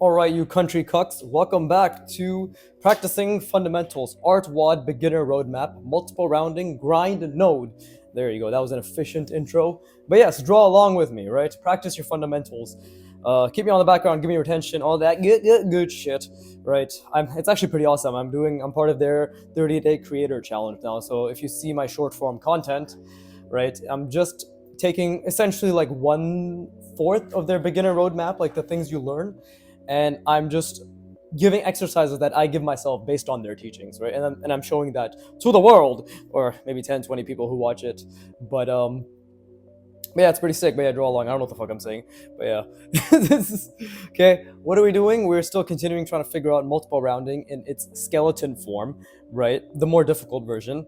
All right, you country cucks, welcome back to Practicing Fundamentals, artwod beginner roadmap, multiple rounding, grind node. There you go, that was an efficient intro. But yes, draw along with me, right? Practice your fundamentals. Keep me on the background, give me your attention, all that good shit, right? It's actually pretty awesome. I'm part of their 30-day creator challenge now. So if you see my short form content, right, I'm just taking essentially like 1/4 of their beginner roadmap, like the things you learn, and I'm just giving exercises that I give myself based on their teachings, right? And I'm showing that to the world, or maybe 10, 20 people who watch it. But yeah, it's pretty sick. But yeah, draw along. I don't know what the fuck I'm saying. But yeah. This is okay. What are we doing? We're still continuing trying to figure out multiple rounding in its skeleton form, right? The more difficult version.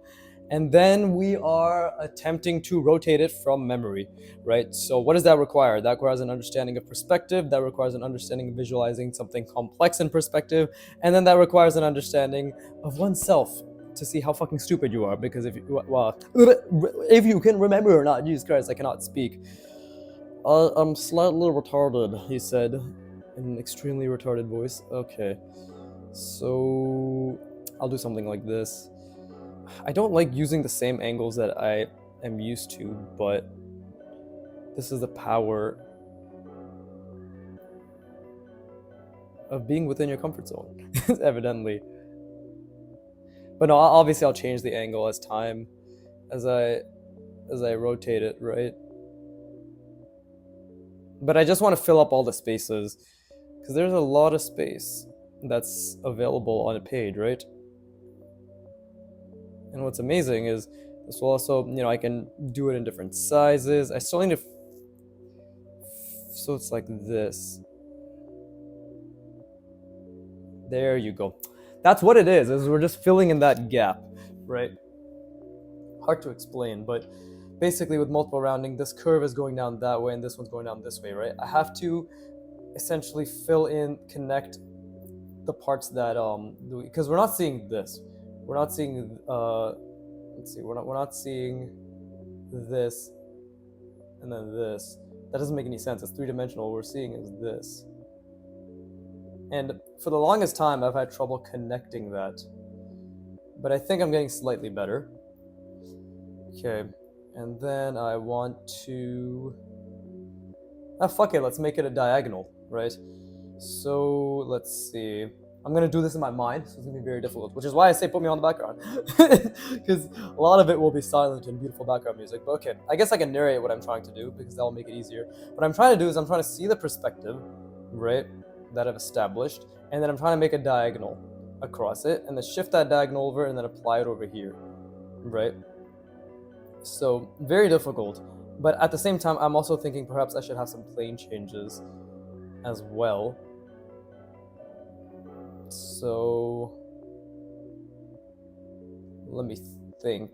And then we are attempting to rotate it from memory, right? So what does that require? That requires an understanding of perspective. That requires an understanding of visualizing something complex in perspective. And then that requires an understanding of oneself to see how fucking stupid you are. Because if you can remember or not, Jesus Christ, I cannot speak. I'm slightly retarded, he said in an extremely retarded voice. Okay, so I'll do something like this. I don't like using the same angles that I am used to, but this is the power of being within your comfort zone, evidently. But no, obviously I'll change the angle as I rotate it, right? But I just want to fill up all the spaces, because there's a lot of space that's available on a page, right? And what's amazing is this will also, I can do it in different sizes. I still need to, so it's like this. There you go. That's what it is we're just filling in that gap, right? Hard to explain, but basically with multiple rounding, this curve is going down that way and this one's going down this way, right? I have to essentially connect the parts that, because we're not seeing this. We're not seeing, let's see, we're not seeing this and then this. That doesn't make any sense. It's three-dimensional. What we're seeing is this. And for the longest time, I've had trouble connecting that. But I think I'm getting slightly better. Okay, and then I want to... fuck it, let's make it a diagonal, right? So, let's see. I'm gonna do this in my mind, so it's gonna be very difficult, which is why I say put me on the background. Because a lot of it will be silent and beautiful background music. But okay, I guess I can narrate what I'm trying to do, because that'll make it easier. What I'm trying to do is I'm trying to see the perspective, right, that I've established, and then I'm trying to make a diagonal across it, and then shift that diagonal over, and then apply it over here, right? So, very difficult. But at the same time, I'm also thinking perhaps I should have some plane changes as well. So, let me think.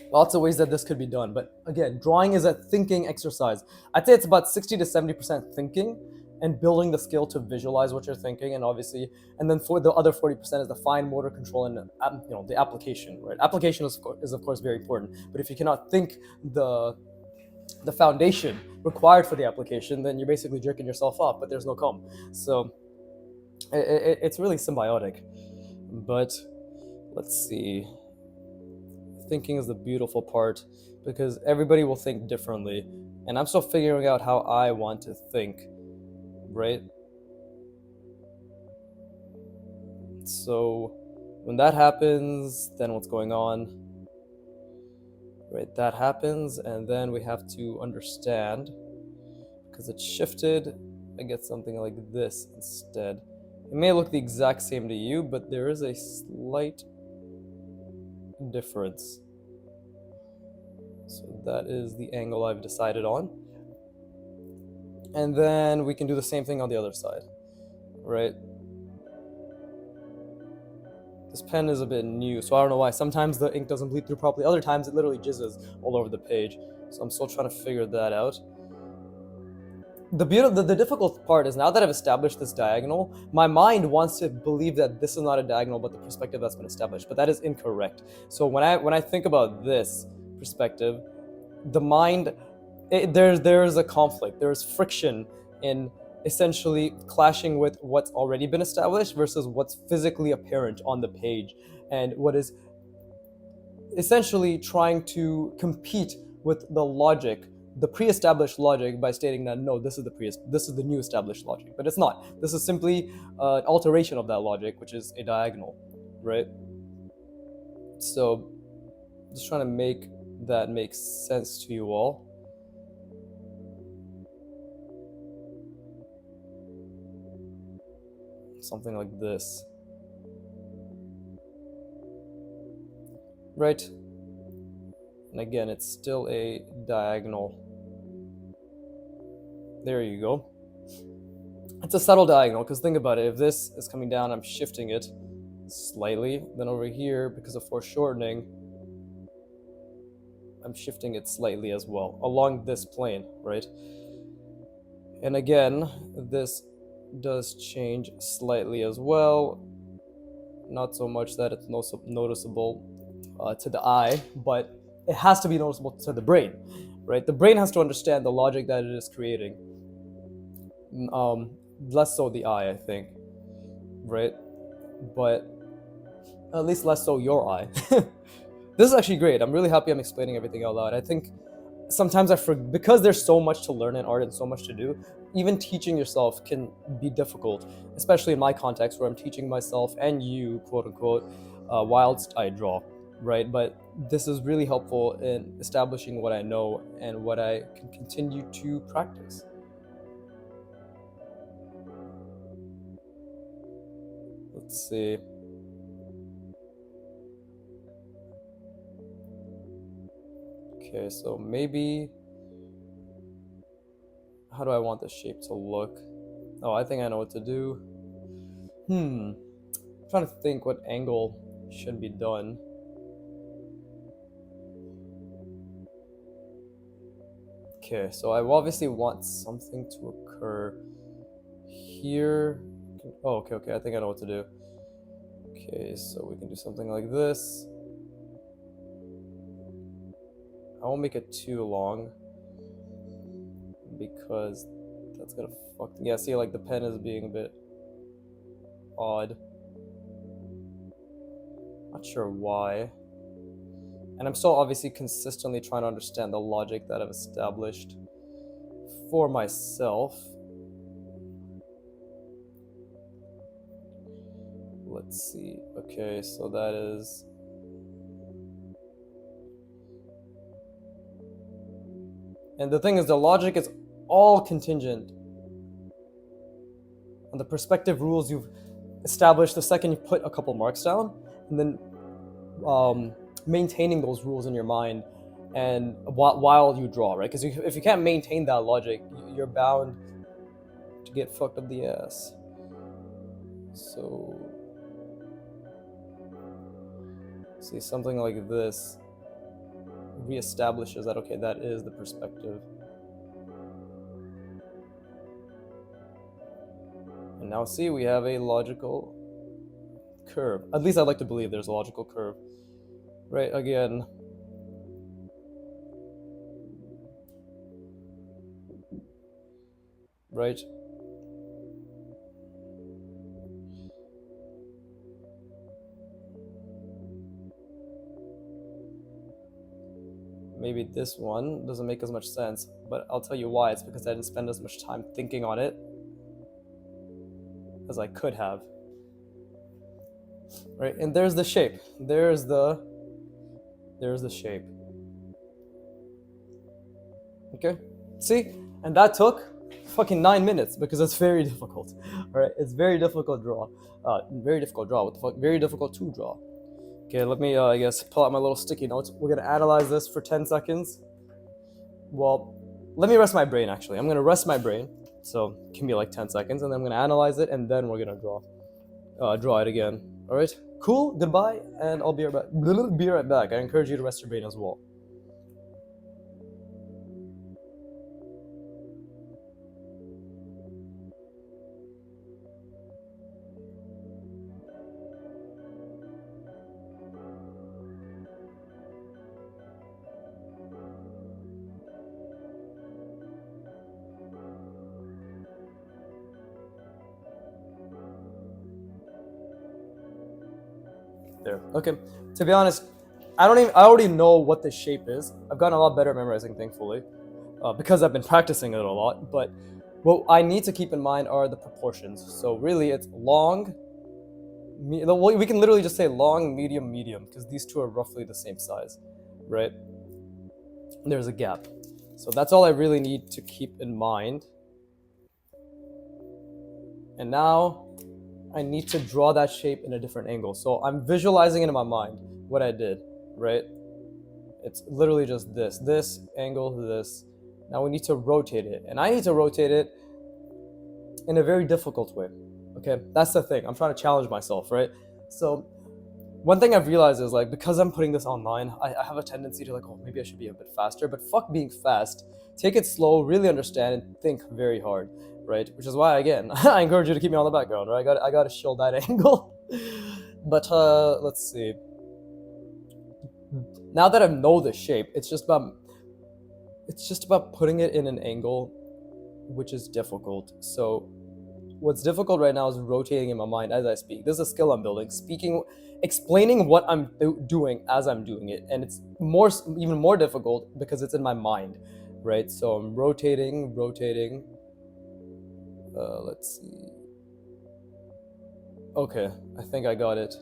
Lots of ways that this could be done, but again, drawing is a thinking exercise. I'd say it's about 60 to 70% thinking and building the skill to visualize what you're thinking, and obviously, and then for the other 40% is the fine motor control and the application, right? Application is of course very important, but if you cannot think the foundation required for the application, then you're basically jerking yourself off, but there's no come. So it's really symbiotic. But let's see. Thinking is the beautiful part, because everybody will think differently, and I'm still figuring out how I want to think, right? So when that happens, then what's going on? Right, that happens, and then we have to understand, because it's shifted, I get something like this instead. It may look the exact same to you, but there is a slight difference. So that is the angle I've decided on. And then we can do the same thing on the other side, right? This pen is a bit new, so I don't know why. Sometimes the ink doesn't bleed through properly. Other times it literally jizzes all over the page. So I'm still trying to figure that out. The difficult part is, now that I've established this diagonal, my mind wants to believe that this is not a diagonal, but the perspective that's been established. But that is incorrect. So when I think about this perspective, the mind there's a conflict, there's friction in essentially clashing with what's already been established versus what's physically apparent on the page, and what is essentially trying to compete with the logic, the pre-established logic, by stating that no, this is the new established logic, but it's not. This is simply an alteration of that logic, which is a diagonal, right? So just trying to make that make sense to you all. Something like this, right? And again, it's still a diagonal. There you go. It's a subtle diagonal, because think about it. If this is coming down, I'm shifting it slightly. Then over here, because of foreshortening, I'm shifting it slightly as well, along this plane, right? And again, this does change slightly as well. Not so much that it's noticeable to the eye, but it has to be noticeable to the brain, right? The brain has to understand the logic that it is creating. Less so the eye, I think, right? But at least less so your eye. This is actually great. I'm really happy I'm explaining everything out loud. I think sometimes because there's so much to learn in art and so much to do, even teaching yourself can be difficult, especially in my context where I'm teaching myself and you, quote unquote, whilst I draw, right? But this is really helpful in establishing what I know and what I can continue to practice. Let's see. Okay, so maybe, how do I want the shape to look? Oh, I think I know what to do. I'm trying to think what angle should be done. Okay, so I obviously want something to occur here. Oh, okay, I think I know what to do. Okay, so we can do something like this. I won't make it too long, because that's gonna fuck. Yeah, see, like the pen is being a bit odd. Not sure why. And I'm still obviously consistently trying to understand the logic that I've established for myself. Let's see. Okay, so that is... And the thing is, the logic is all contingent on the perspective rules you've established the second you put a couple marks down, and then maintaining those rules in your mind and while you draw, right? Because if you can't maintain that logic, you're bound to get fucked up the ass. So, see, something like this reestablishes that, okay, that is the perspective. And now see, we have a logical curve. At least I'd like to believe there's a logical curve. Right, again. Right. Maybe this one doesn't make as much sense, but I'll tell you why. It's because I didn't spend as much time thinking on it as I could have. Right, and there's the shape. There's the shape. Okay, see? And that took fucking 9 minutes, because it's very difficult. Alright, it's very difficult draw. Very difficult draw. What the fuck? Very difficult to draw. Okay, let me, I guess, pull out my little sticky notes. We're gonna analyze this for 10 seconds. Well, let me rest my brain, actually. I'm gonna rest my brain. So, give me like 10 seconds, and then I'm gonna analyze it, and then we're gonna draw it again. Alright? Cool, goodbye, and I'll be right back. I encourage you to rest your brain as well. There. Okay. To be honest, I already know what this shape is. I've gotten a lot better at memorizing, thankfully, because I've been practicing it a lot. But what I need to keep in mind are the proportions. So really, it's long. We can literally just say long, medium, medium, because these two are roughly the same size, right? And there's a gap. So that's all I really need to keep in mind. And now I need to draw that shape in a different angle. So I'm visualizing it in my mind, what I did, right? It's literally just this angle, this. Now we need to rotate it. And I need to rotate it in a very difficult way. Okay, that's the thing. I'm trying to challenge myself, right? So one thing I've realized is like, because I'm putting this online, I have a tendency to like, oh, maybe I should be a bit faster, but fuck being fast. Take it slow, really understand, and think very hard, right? Which is why, again, I encourage you to keep me on the background, right? I got to shill that angle. But let's see. Now that I know the shape, it's just about putting it in an angle which is difficult. So what's difficult right now is rotating in my mind as I speak. This is a skill I'm building, explaining what I'm doing as I'm doing it, and it's even more difficult because it's in my mind, right? So I'm rotating. Let's see. Okay, I think I got it.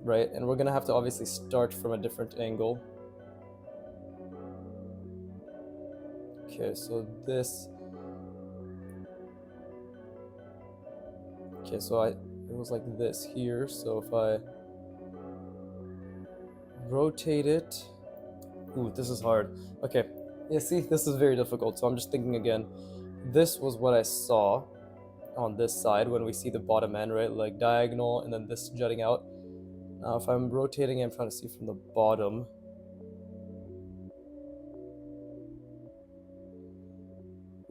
Right, and we're gonna have to obviously start from a different angle. Okay, so this. Okay, so it was like this here. So if I rotate it, ooh, this is hard. Okay, yeah, see, this is very difficult. So I'm just thinking again. This was what I saw on this side when we see the bottom end, right? Like diagonal, and then this jutting out. Now, if I'm rotating it, I'm trying to see from the bottom.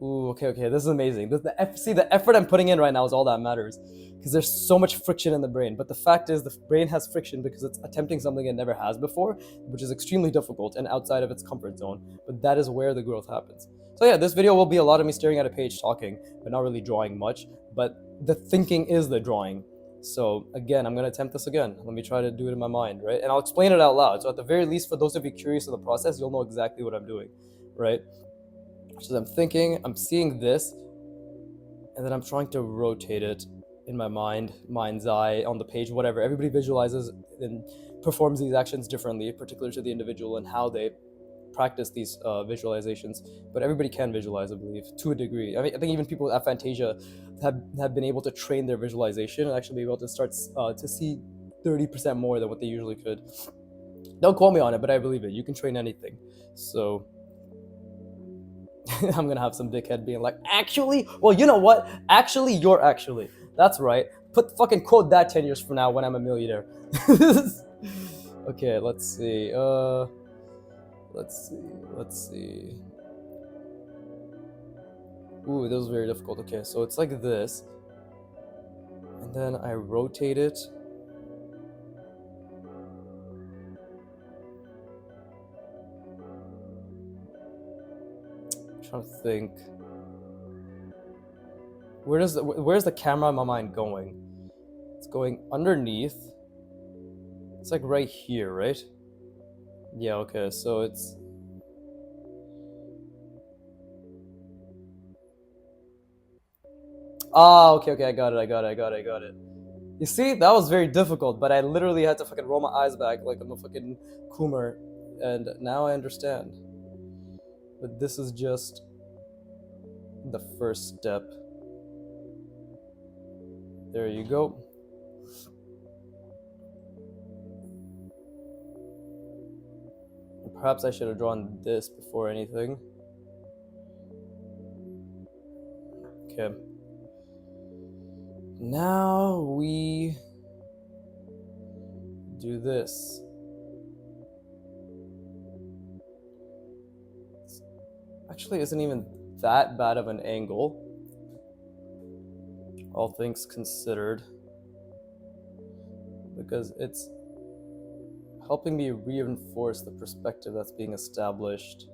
Ooh, okay, this is amazing. The effort I'm putting in right now is all that matters, because there's so much friction in the brain. But the fact is, the brain has friction because it's attempting something it never has before, which is extremely difficult and outside of its comfort zone. But that is where the growth happens. So yeah, this video will be a lot of me staring at a page talking, but not really drawing much. But the thinking is the drawing. So again, I'm gonna attempt this again. Let me try to do it in my mind, right? And I'll explain it out loud. So at the very least, for those of you curious of the process, you'll know exactly what I'm doing, right? So I'm thinking, I'm seeing this, and then I'm trying to rotate it in my mind's eye, on the page, whatever. Everybody visualizes and performs these actions differently, particular to the individual and how they practice these visualizations. But everybody can visualize, I believe, to a degree. I think even people with aphantasia have been able to train their visualization and actually be able to start to see 30% more than what they usually could. Don't quote me on it, but I believe it. You can train anything. So I'm gonna have some dickhead being like, actually, well, you know what? Actually, you're actually. That's right. Fucking quote that 10 years from now when I'm a millionaire. Okay, let's see. Let's see. Ooh, this was very difficult. Okay, so it's like this. And then I rotate it. I'm trying to think. Where's the camera in my mind going? It's going underneath. It's like right here, right? Yeah, okay, so it's... Ah, okay, I got it. You see, that was very difficult, but I literally had to fucking roll my eyes back like I'm a fucking Coomer, and now I understand. But this is just the first step. There you go. Perhaps I should have drawn this before anything. Okay. Now we do this. Actually, isn't even that bad of an angle, all things considered, because it's helping me reinforce the perspective that's being established.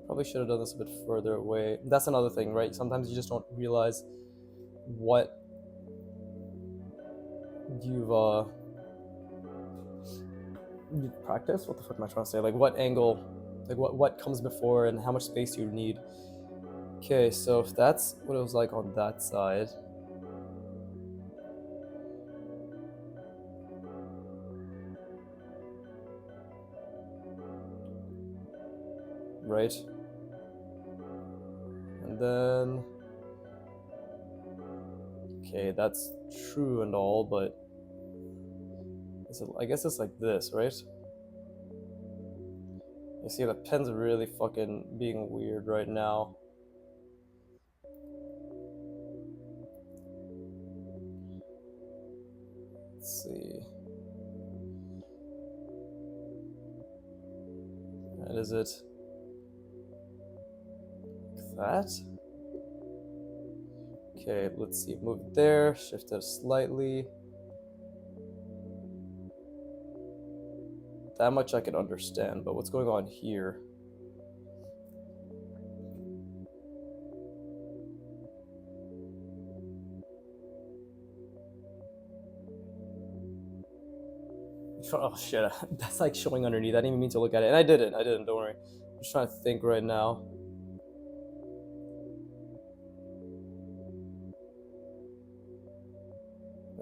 Probably should have done this a bit further away. That's another thing, right? Sometimes you just don't realize what you've practiced. What the fuck am I trying to say? Like what angle, like what comes before and how much space you need. Okay, so if that's what it was like on that side. Right? And then, okay, that's true and all, but I guess it's like this, right? You see, the pen's really fucking being weird right now. Let's see. And is it like that? Okay, let's see. Move it there, shift it slightly. That much I can understand, but what's going on here? Oh shit, that's like showing underneath. I didn't even mean to look at it. And I didn't, don't worry. I'm just trying to think right now.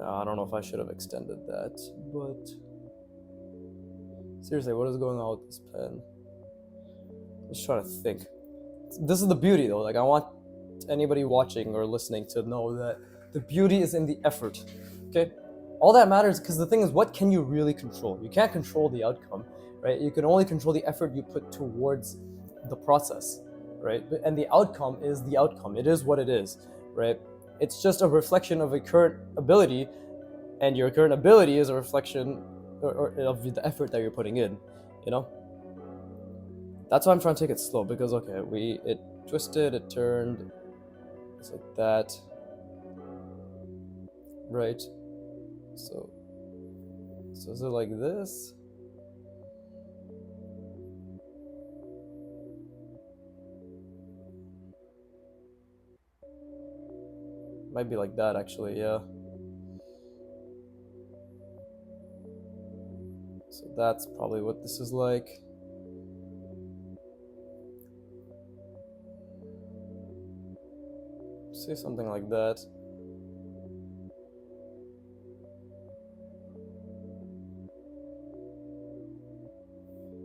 I don't know if I should have extended that, but seriously, what is going on with this pen? I'm just trying to think. This is the beauty though. Like I want anybody watching or listening to know that the beauty is in the effort. Okay? All that matters, because the thing is, what can you really control? You can't control the outcome, right? You can only control the effort you put towards the process, right? And the outcome is the outcome. It is what it is, right? It's just a reflection of a current ability, and your current ability is a reflection of the effort that you're putting in, you know? That's why I'm trying to take it slow, because okay, it twisted, it turned, it's like that, right? So is it like this? Might be like that actually, yeah. So that's probably what this is like. Say something like that.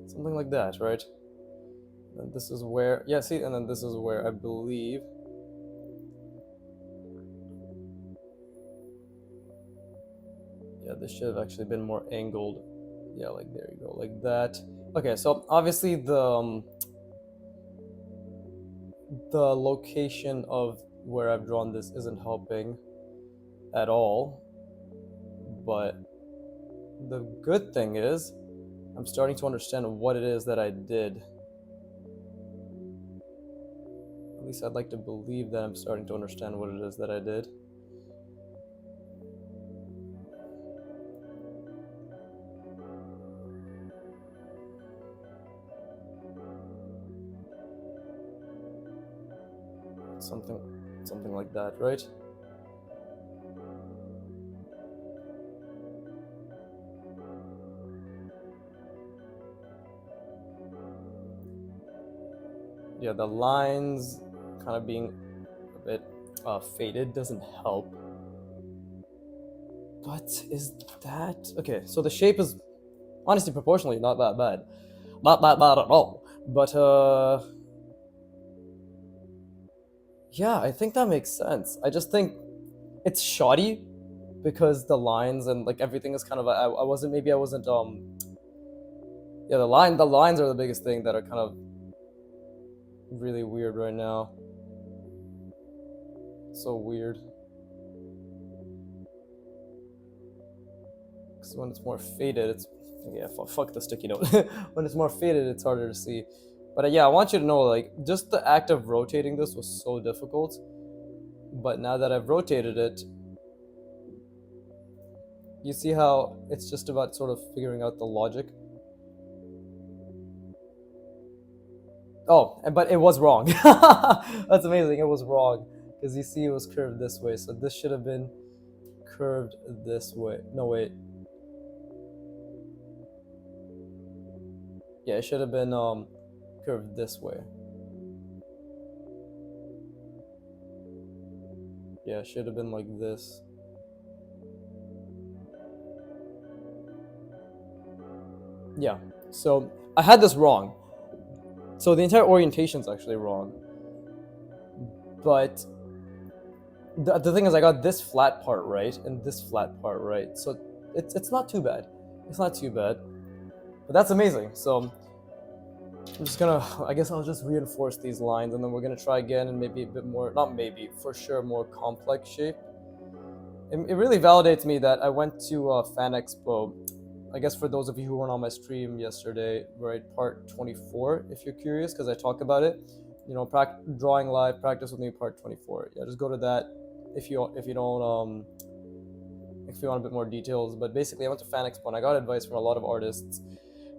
Something like that, right? And this is where, yeah, see, and then this is where I believe this should have actually been more angled. Yeah, like there you go, like that. Okay, so obviously the location of where I've drawn this isn't helping at all, but the good thing is I'm starting to understand what it is that I did. At least I'd like to believe that I'm starting to understand what it is that I did. Something like that, right? Yeah, the lines kind of being a bit faded doesn't help. But is that okay? So the shape is honestly proportionally not that bad, not that bad at all. But yeah, I think that makes sense. I just think it's shoddy because the lines and like everything is kind of I wasn't yeah, the lines are the biggest thing that are kind of really weird right now. So weird. Because when it's more faded, it's yeah, fuck the sticky note. When it's more faded, it's harder to see. But yeah, I want you to know, like, just the act of rotating this was so difficult. But now that I've rotated it, you see how it's just about sort of figuring out the logic. Oh, but it was wrong. That's amazing. It was wrong because you see it was curved this way, so this should have been curved this way. No, wait. Yeah, it should have been curved this way. Yeah, it should have been like this. Yeah, so I had this wrong. So the entire orientation's actually wrong. But the thing is, I got this flat part right and this flat part right. So it's not too bad. It's not too bad. But that's amazing. So I'm just gonna, I guess I'll just reinforce these lines, and then we're gonna try again and maybe a bit more, not maybe, for sure, more complex shape. It really validates me that I went to Fan Expo. I guess for those of you who weren't on my stream yesterday, right, part 24, if you're curious, because I talk about it, you know, drawing live, practice with me, part 24. Yeah, just go to that if you don't if you want a bit more details. But basically, I went to Fan Expo and I got advice from a lot of artists,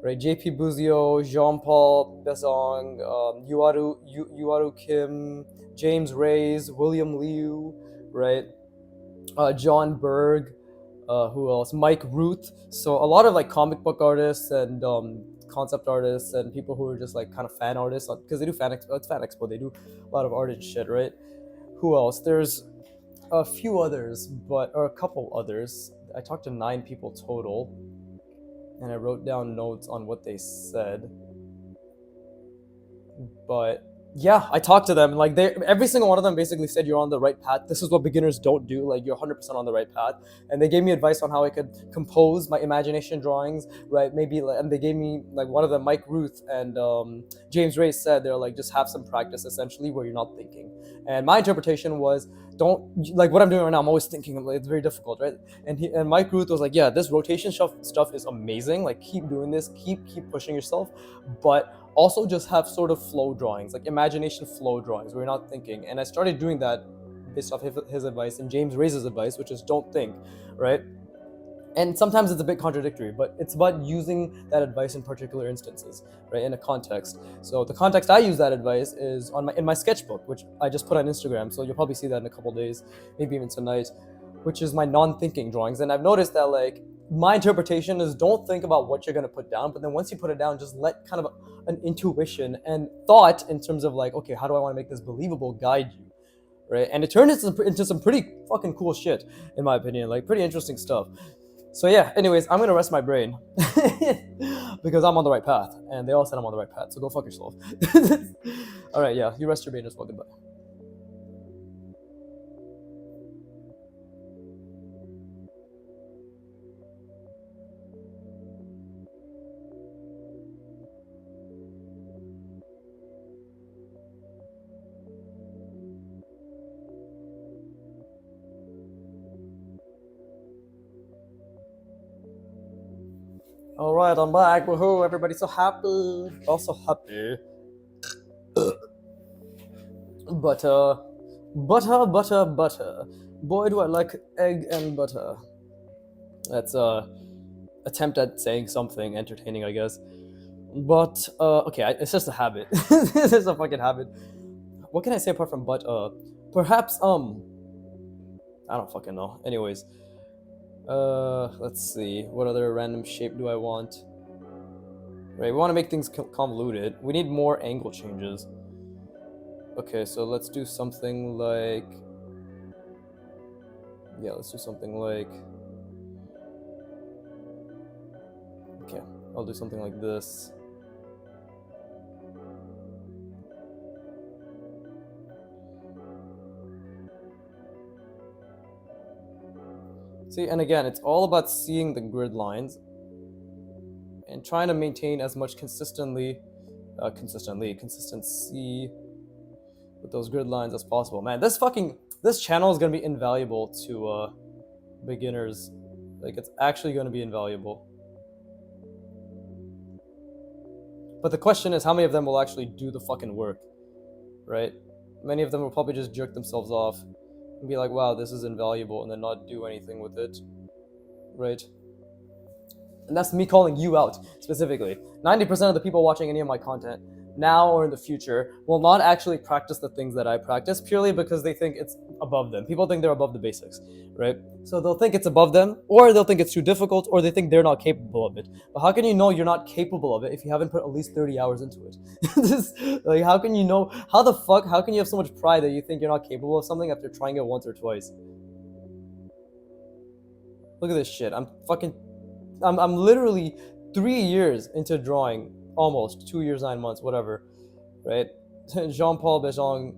right? JP Buzio, Jean-Paul Besong, Yuaru Kim, James Reyes, William Liu, right? John Berg, who else? Mike Ruth. So a lot of like comic book artists and concept artists and people who are just like kind of fan artists, because they do Fan Expo. It's Fan Expo. They do a lot of art and shit, right? Who else? There's a few others, or a couple others. I talked to 9 people total, and I wrote down notes on what they said. But yeah, I talked to them, and like every single one of them basically said you're on the right path. This is what beginners don't do. Like you're 100% on the right path. And they gave me advice on how I could compose my imagination drawings, right? Maybe, and they gave me like one of them, Mike Ruth and James Ray said they're like just have some practice essentially where you're not thinking. And my interpretation was don't like what I'm doing right now. I'm always thinking. Like, it's very difficult, right? And Mike Ruth was like, yeah, this rotation stuff is amazing. Like keep doing this, keep pushing yourself, but also just have sort of flow drawings, like imagination flow drawings where you're not thinking. And I started doing that based off his advice and James Reyes' advice, which is don't think, right? And sometimes it's a bit contradictory, but it's about using that advice in particular instances, right, in a context. So the context I use that advice is in my sketchbook, which I just put on Instagram, so you'll probably see that in a couple days, maybe even tonight, which is my non-thinking drawings. And I've noticed that like my interpretation is don't think about what you're going to put down, but then once you put it down, just let kind of an intuition and thought in terms of like, okay, how do I want to make this believable guide you, right? And it turned into some pretty fucking cool shit, in my opinion, like pretty interesting stuff. So yeah, anyways, I'm going to rest my brain because I'm on the right path, and they all said I'm on the right path, so go fuck yourself. All right, yeah, you rest your brain as well. Goodbye. All right, I'm back. Woohoo! Everybody's so happy. Also happy. Butter. Boy, do I like egg and butter. That's a attempt at saying something entertaining, I guess. But okay, it's just a habit. It's just a fucking habit. What can I say apart from but? Perhaps I don't fucking know. Anyways. Let's see. What other random shape do I want? Right, we want to make things convoluted. We need more angle changes. Okay, so let's do something like... Yeah, let's do something like... Okay, I'll do something like this. See, and again, it's all about seeing the grid lines and trying to maintain as much consistency with those grid lines as possible. Man, this channel is gonna be invaluable to beginners. Like, it's actually gonna be invaluable. But the question is, how many of them will actually do the fucking work, right? Many of them will probably just jerk themselves off and be like, wow, this is invaluable, and then not do anything with it, right? And that's me calling you out, specifically. 90% of the people watching any of my content now or in the future will not actually practice the things that I practice purely because they think it's above them. People think they're above the basics, right? So they'll think it's above them, or they'll think it's too difficult, or they think they're not capable of it. But how can you know you're not capable of it if you haven't put at least 30 hours into it? Like, how can you know? How can you have so much pride that you think you're not capable of something after trying it once or twice? Look at this shit. I'm literally 3 years into drawing, almost 2 years 9 months, whatever, right? Jean-Paul Deshong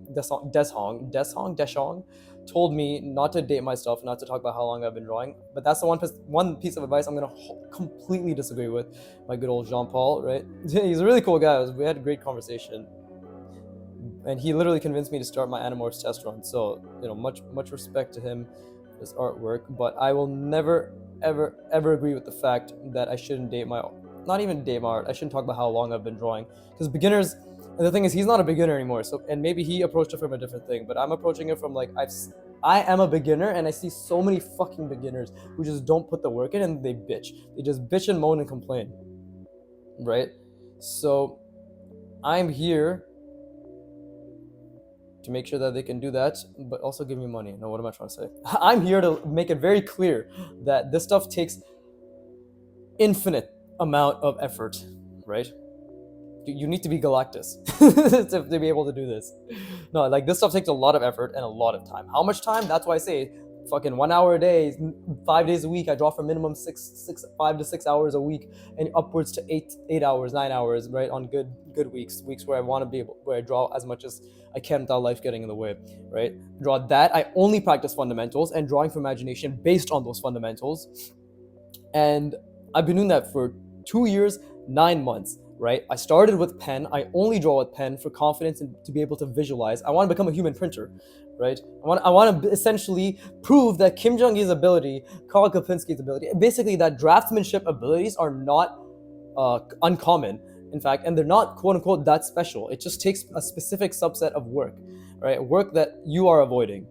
told me not to date myself, not to talk about how long I've been drawing. But that's the one piece of advice I'm gonna completely disagree with. My good old Jean-Paul, right? He's a really cool guy. We had a great conversation, and he literally convinced me to start my Animorphs test run. So much respect to him, his artwork. But I will never ever agree with the fact that I shouldn't date my not even date my art. I shouldn't talk about how long I've been drawing, because beginners. And the thing is, he's not a beginner anymore. So, and maybe he approached it from a different thing, but I'm approaching it from like I am a beginner, and I see so many fucking beginners who just don't put the work in, and they bitch. They just bitch and moan and complain, right? So I'm here to make sure that they can do that, but also give me money. No, what am I trying to say? I'm here to make it very clear that this stuff takes infinite amount of effort, right? You need to be Galactus to be able to do this. No, like, this stuff takes a lot of effort and a lot of time. How much time? That's why I say fucking 1 hour a day, 5 days a week. I draw for minimum 5 to 6 hours a week, and upwards to 8 hours, 9 hours, right? On good weeks where I want to be able, where I draw as much as I can without life getting in the way, right? Draw that. I only practice fundamentals and drawing from imagination based on those fundamentals, and I've been doing that for 2 years, 9 months. Right? I started with pen. I only draw with pen for confidence and to be able to visualize. I want to become a human printer, right? I want to essentially prove that Kim Jong-il's ability, Karl Kopinski's ability, basically that draftsmanship abilities are not uncommon, in fact, and they're not quote unquote that special. It just takes a specific subset of work, right? Work that you are avoiding.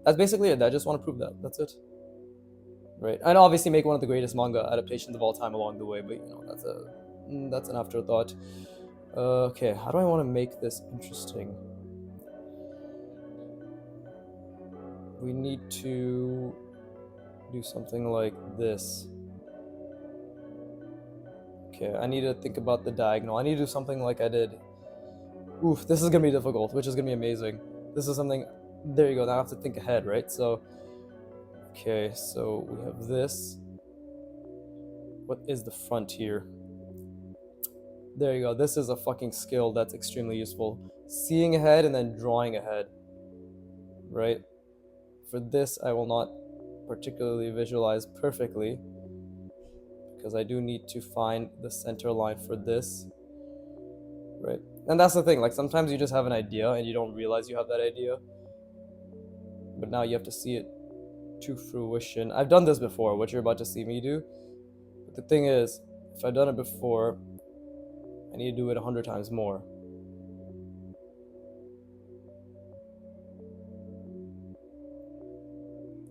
That's basically it. I just want to prove that. That's it. Right? And obviously make one of the greatest manga adaptations of all time along the way, but that's an afterthought. Okay, how do I want to make this interesting? We need to do something like this. Okay, I need to think about the diagonal. I need to do something like I did. Oof, this is gonna be difficult, which is gonna be amazing. This is something. There you go. Now I have to think ahead, right? So, okay, so we have this. What is the front here? There you go. This is a fucking skill that's extremely useful. Seeing ahead and then drawing ahead. Right? For this, I will not particularly visualize perfectly, because I do need to find the center line for this. Right? And that's the thing. Like, sometimes you just have an idea and you don't realize you have that idea. But now you have to see it to fruition. I've done this before, what you're about to see me do. But the thing is, if I've done it before, I need to do it 100 times more.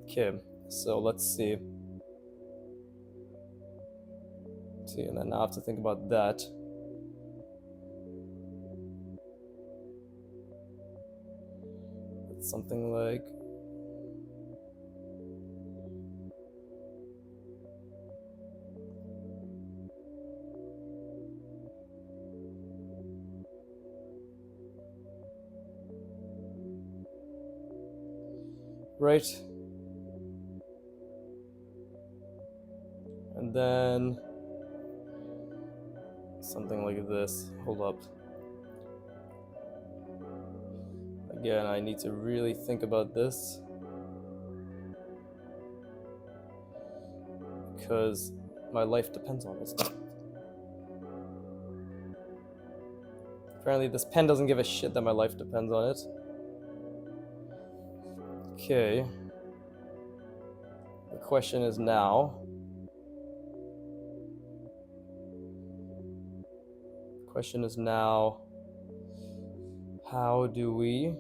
Okay, so let's see. And then now I have to think about that. It's something like... right? And then something like this. Hold up. Again, I need to really think about this, because my life depends on this. Apparently this pen doesn't give a shit that my life depends on it. Okay. The question is now... how do we...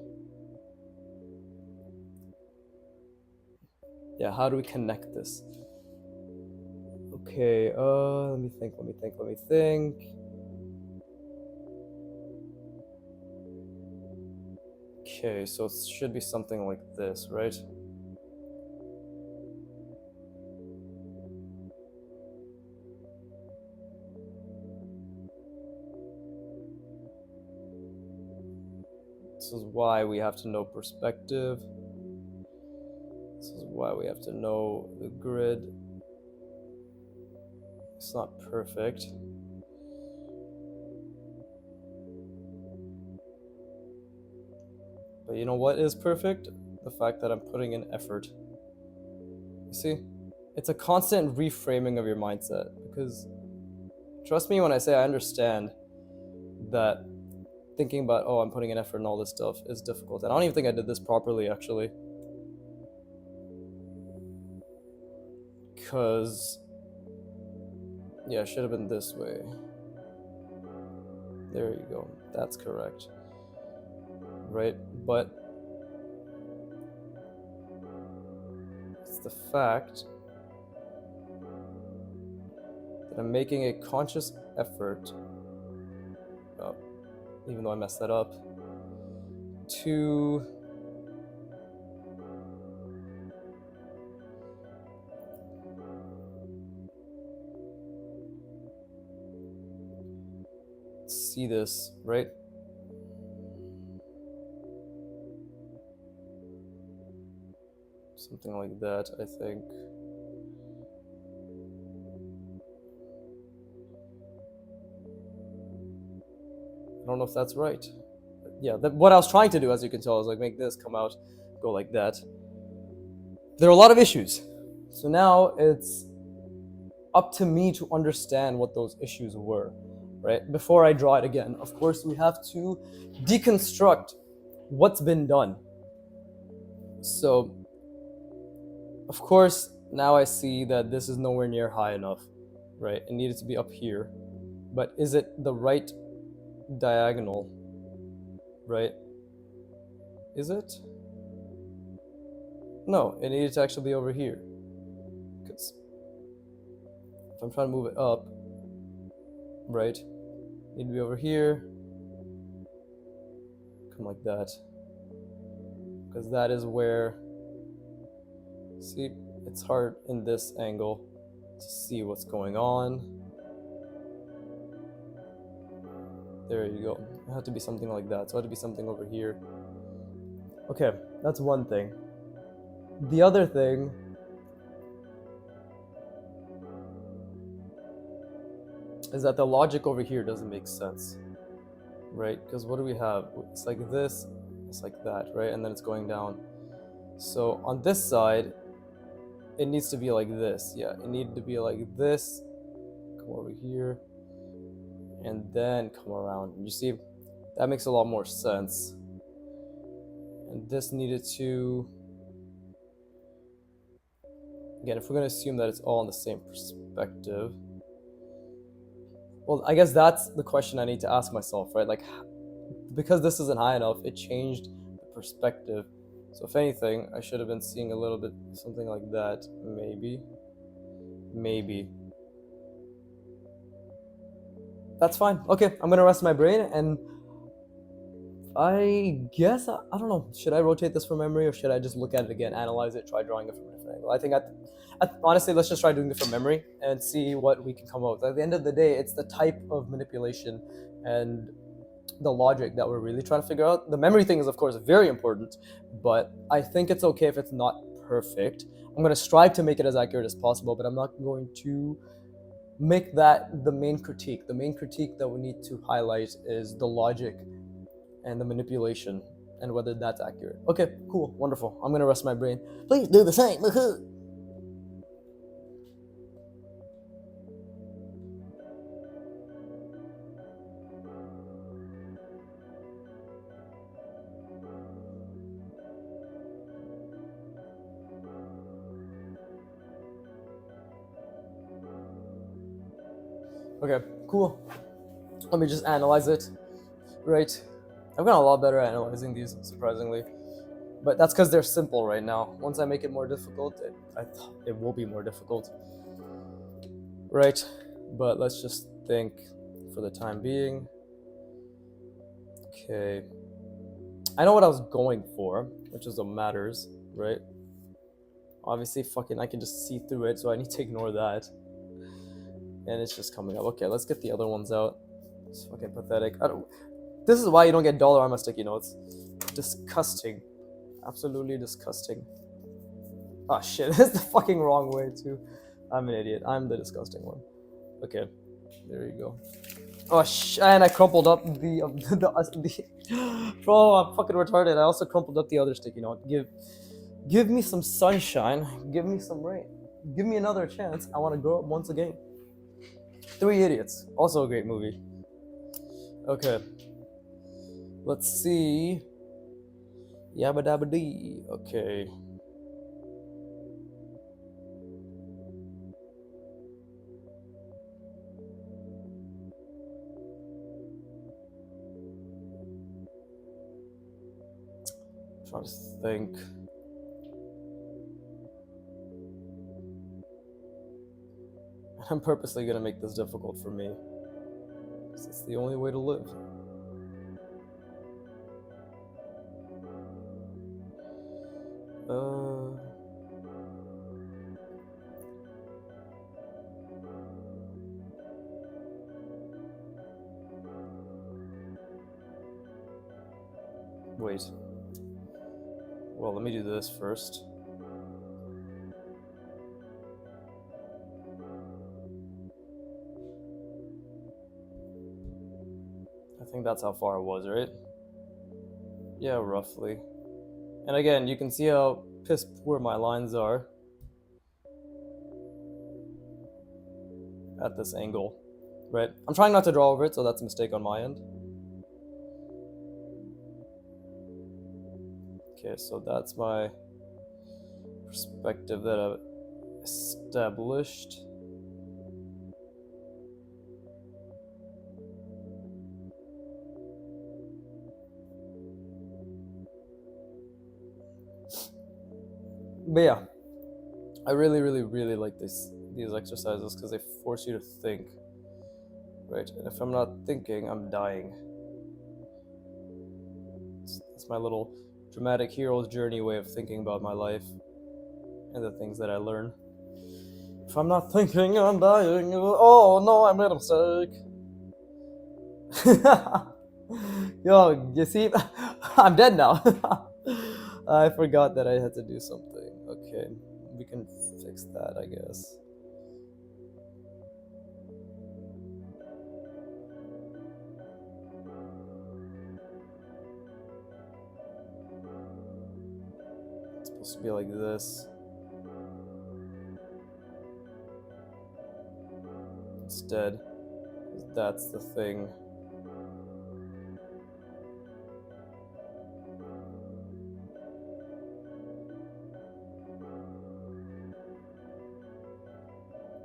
how do we connect this? Okay, let me think. Okay, so it should be something like this, right? This is why we have to know perspective. This is why we have to know the grid. It's not perfect. But you know what is perfect? The fact that I'm putting in effort. You see? It's a constant reframing of your mindset, because trust me when I say I understand that thinking about, oh, I'm putting in effort and all this stuff is difficult. And I don't even think I did this properly, actually. Because, yeah, it should have been this way. There you go. That's correct. Right? But it's the fact that I'm making a conscious effort, even though I messed that up, to see this, right? Something like that, I think. I don't know if that's right. Yeah, what I was trying to do, as you can tell, is like make this come out, go like that. There are a lot of issues. So now it's up to me to understand what those issues were, right? Before I draw it again. Of course, we have to deconstruct what's been done. So, of course, now I see that this is nowhere near high enough, right? It needed to be up here. But is it the right diagonal, right? Is it? No, it needed to actually be over here. Because if I'm trying to move it up, right, it need to be over here. Come like that. Because that is where, see, it's hard in this angle to see what's going on. There you go. It had to be something like that. So it had to be something over here. Okay, that's one thing. The other thing is that the logic over here doesn't make sense, right? Because what do we have? It's like this, it's like that, right? And then it's going down. So on this side, it needs to be like this. Yeah, it needed to be like this. Come over here, and then come around. You see, that makes a lot more sense. And this needed to, again, if we're going to assume that it's all in the same perspective, well, I guess that's the question I need to ask myself, right? Like, because this isn't high enough, it changed the perspective. So if anything, I should have been seeing a little bit something like that. Maybe. That's fine. Okay, I'm gonna rest my brain, and I guess, I don't know, should I rotate this from memory, or should I just look at it again, analyze it, try drawing it from a different angle? I think honestly, let's just try doing it from memory and see what we can come up with. At the end of the day, it's the type of manipulation and the logic that we're really trying to figure out. The memory thing is, of course, very important, but I think it's okay if it's not perfect. I'm going to strive to make it as accurate as possible, but I'm not going to make that the main critique. The main critique that we need to highlight is the logic and the manipulation and whether that's accurate. Okay, cool, wonderful. I'm going to rest my brain. Please do the same. Okay, cool. Let me just analyze it. Right. I've gotten a lot better at analyzing these, surprisingly. But that's because they're simple right now. Once I make it more difficult, it will be more difficult. Right. But let's just think for the time being. Okay. I know what I was going for, which is what matters, right? Obviously, fucking, I can just see through it, so I need to ignore that. And it's just coming up. Okay, let's get the other ones out. It's fucking pathetic. I don't. This is why you don't get Dollarama sticky notes. Disgusting. Absolutely disgusting. Oh shit, that's the fucking wrong way too. I'm an idiot. I'm the disgusting one. Okay, there you go. Oh and I crumpled up the bro, I'm fucking retarded. I also crumpled up the other sticky note. Give me some sunshine. Give me some rain. Give me another chance. I want to grow up once again. Three Idiots. Also a great movie. Okay. Let's see. Yabba dabba dee. Okay. I'm trying to think. I'm purposely gonna make this difficult for me. Because it's the only way to live. Wait. Well, let me do this first. I think that's how far it was, right? Yeah, roughly. And again, you can see how piss poor my lines are at this angle, right? I'm trying not to draw over it, so that's a mistake on my end. Okay, so that's my perspective that I've established. But yeah, I really, really, really like these exercises because they force you to think, right? And if I'm not thinking, I'm dying. It's my little dramatic hero's journey way of thinking about my life and the things that I learn. If I'm not thinking, I'm dying. Oh no, I made a mistake. Yo, you see, I'm dead now. I forgot that I had to do something. Okay, we can fix that, I guess. It's supposed to be like this. Instead, that's the thing.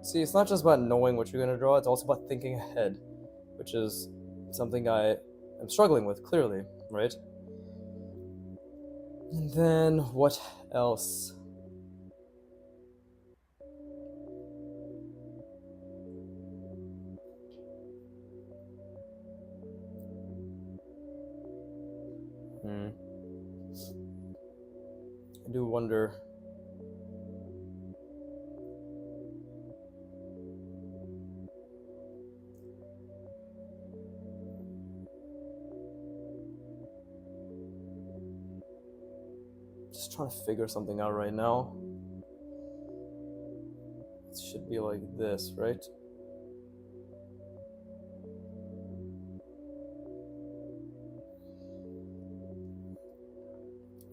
See, it's not just about knowing what you're going to draw, it's also about thinking ahead, which is something I am struggling with, clearly, right? And then, what else? I do wonder. Just trying to figure something out right now. It should be like this, right?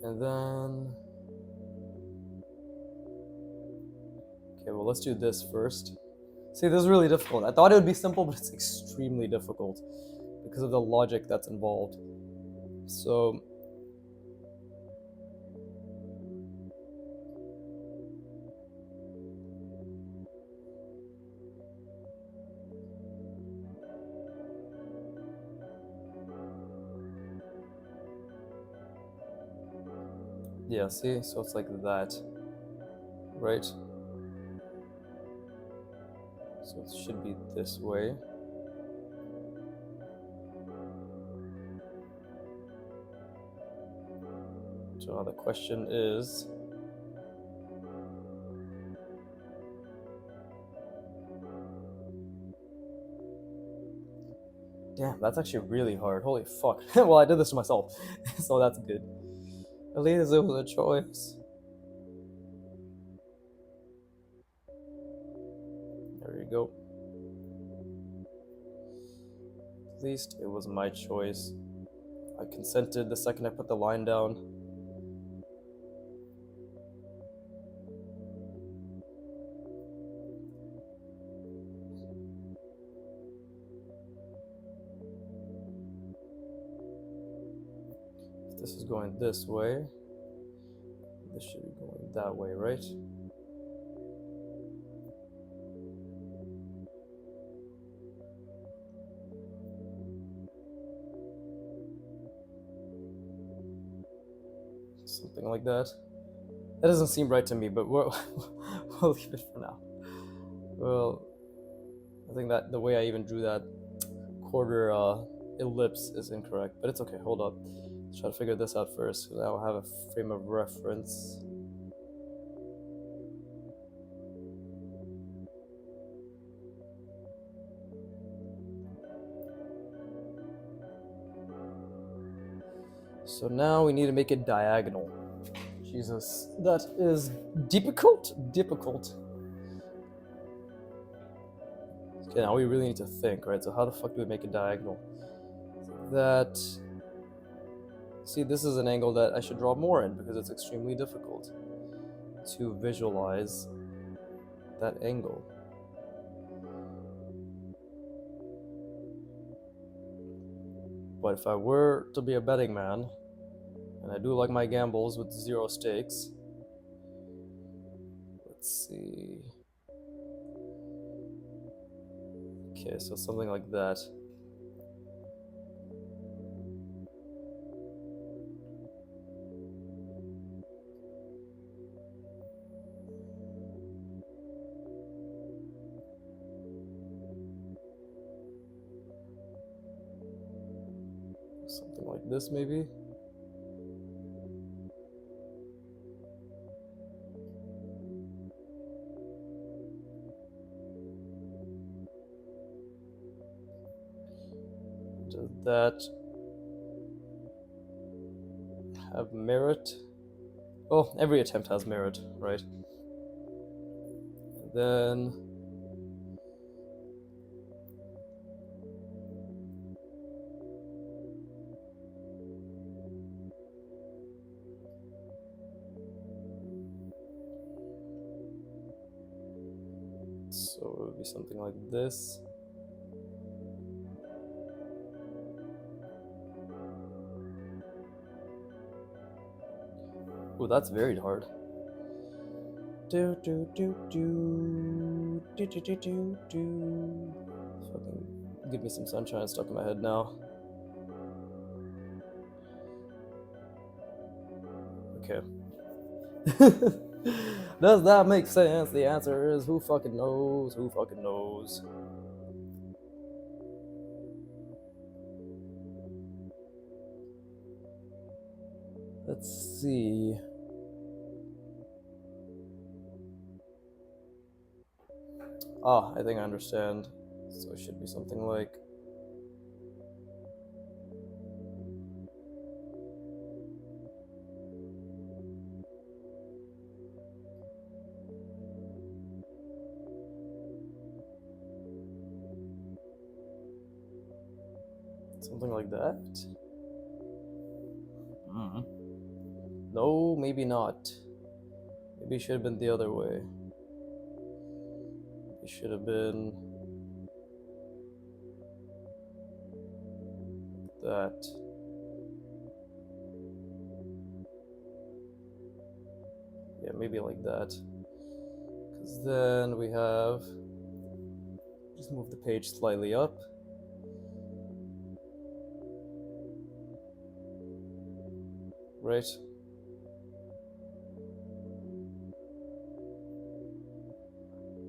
And then... Okay, well, let's do this first. See, this is really difficult. I thought it would be simple, but it's extremely difficult because of the logic that's involved. So... yeah, see? So it's like that, right? So it should be this way. So now the question is, damn, that's actually really hard. Holy fuck. Well, I did this to myself, so that's good. At least it was a choice. There you go. At least it was my choice. I consented the second I put the line down. If this is going this way, this should be going that way, right? Something like that. That doesn't seem right to me, but we'll leave it for now. Well, I think that the way I even drew that quarter ellipse is incorrect, but it's okay. Hold up. Let's try to figure this out first. Now I have a frame of reference. So now we need to make it diagonal. Jesus, that is difficult. Okay, now we really need to think, right? So how the fuck do we make it diagonal? That, see, this is an angle that I should draw more in because it's extremely difficult to visualize that angle. But if I were to be a betting man, and I do like my gambles with 0 stakes, let's see. Okay, so something like that. Something like this, maybe. Does that have merit? Oh, every attempt has merit, right? And then so it would be something like this. Oh, that's very hard. Fucking give me some sunshine stuck in my head now. Okay. Does that make sense? The answer is who fucking knows? Who fucking knows? Let's see. Ah, I think I understand. So it should be something like something like that. No, maybe not. Maybe it should have been the other way. It should have been that. Yeah, maybe like that. Because then we have, just move the page slightly up. Right?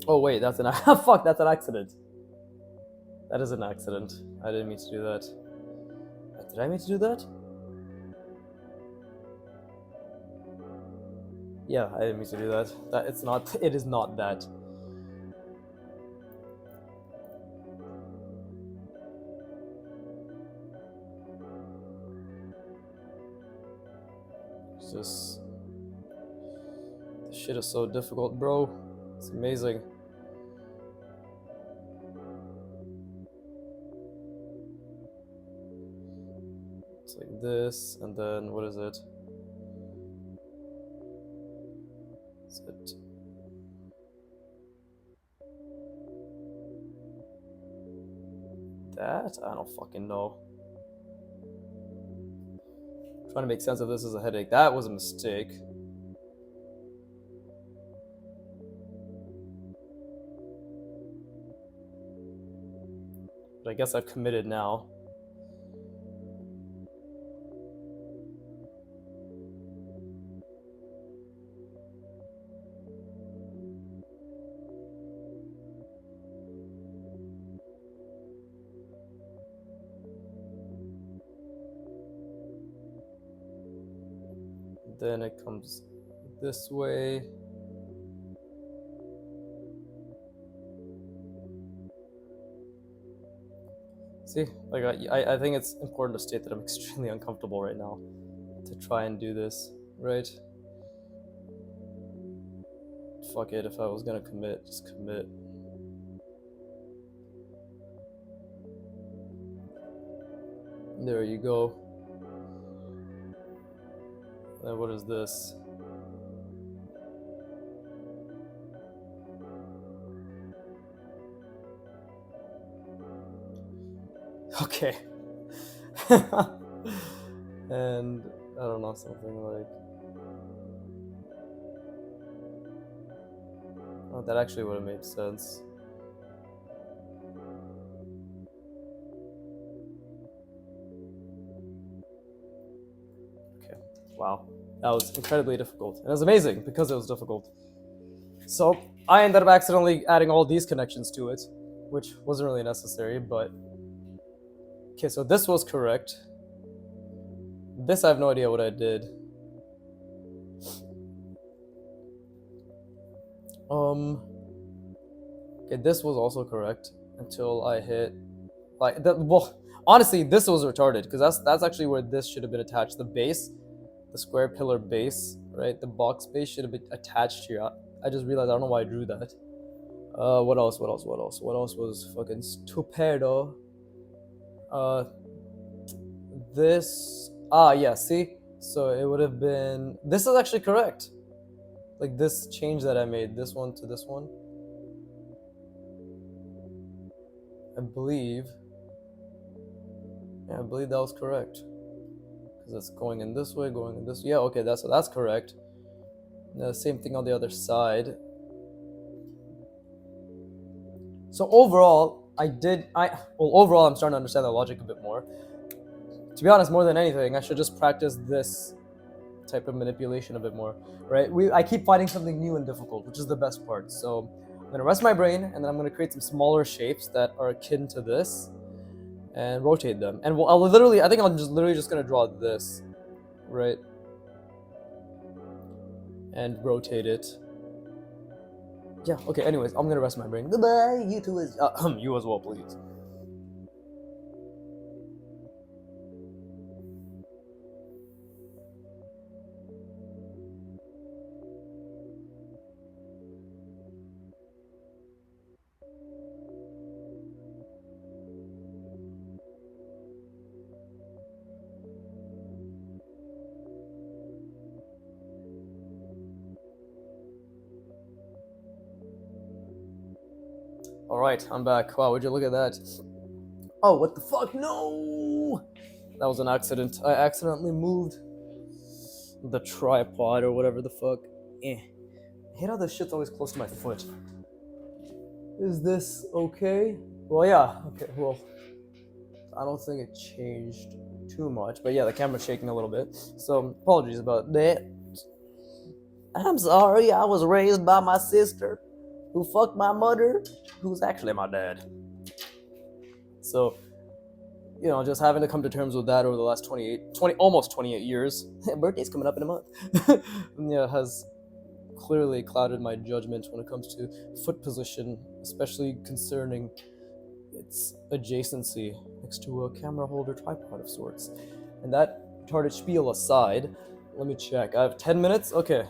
Oh wait, that's an fuck, that's an accident. That is an accident. I didn't mean to do that. Did I mean to do that? Yeah, I didn't mean to do that. That it's not. It is not that. It's just this shit is so difficult, bro. It's amazing. It's like this, and then what is it? Is it that? I don't fucking know. Trying to make sense of this as a headache. That was a mistake. But I guess I've committed now. Then it comes this way. See, like I think it's important to state that I'm extremely uncomfortable right now to try and do this, right? Fuck it, if I was gonna commit, just commit. There you go. And what is this? Okay. And I don't know, something like, oh, that actually would have made sense. Okay, wow, that was incredibly difficult, and it was amazing because it was difficult. So I ended up accidentally adding all these connections to it, which wasn't really necessary, but okay, so this was correct. This I have no idea what I did. Okay, this was also correct until I hit like that. Well, honestly, this was retarded because that's actually where this should have been attached. The base, the square pillar base, right? The box base should have been attached here. I just realized I don't know why I drew that. What else? What else? What else? What else was fucking stupido? This. Ah, yeah. See, so it would have been. This is actually correct. Like this change that I made, this one to this one. I believe. Yeah, I believe that was correct. Because it's going in this way, going in this. Yeah, okay, that's correct. The same thing on the other side. So overall, overall, I'm starting to understand the logic a bit more. To be honest, more than anything, I should just practice this type of manipulation a bit more, right? I keep finding something new and difficult, which is the best part. So I'm gonna rest my brain, and then I'm gonna create some smaller shapes that are akin to this, and rotate them. And I think I'm literally just gonna draw this, right? And rotate it. Yeah, okay, anyways, I'm gonna rest my brain. Goodbye, you too you as well, please. Alright, I'm back. Wow, would you look at that? Oh, what the fuck? No! That was an accident. I accidentally moved the tripod or whatever the fuck. I hate how this shit's always close to my foot. Is this okay? Well, yeah. Okay, well, I don't think it changed too much. But yeah, the camera's shaking a little bit. So apologies about that. I'm sorry, I was raised by my sister who fucked my mother, who's actually my dad. So, you know, just having to come to terms with that over the last almost 28 years. Birthday's coming up in a month. Yeah, has clearly clouded my judgment when it comes to foot position, especially concerning its adjacency next to a camera holder tripod of sorts. And that retarded spiel aside, let me check. I have 10 minutes? Okay.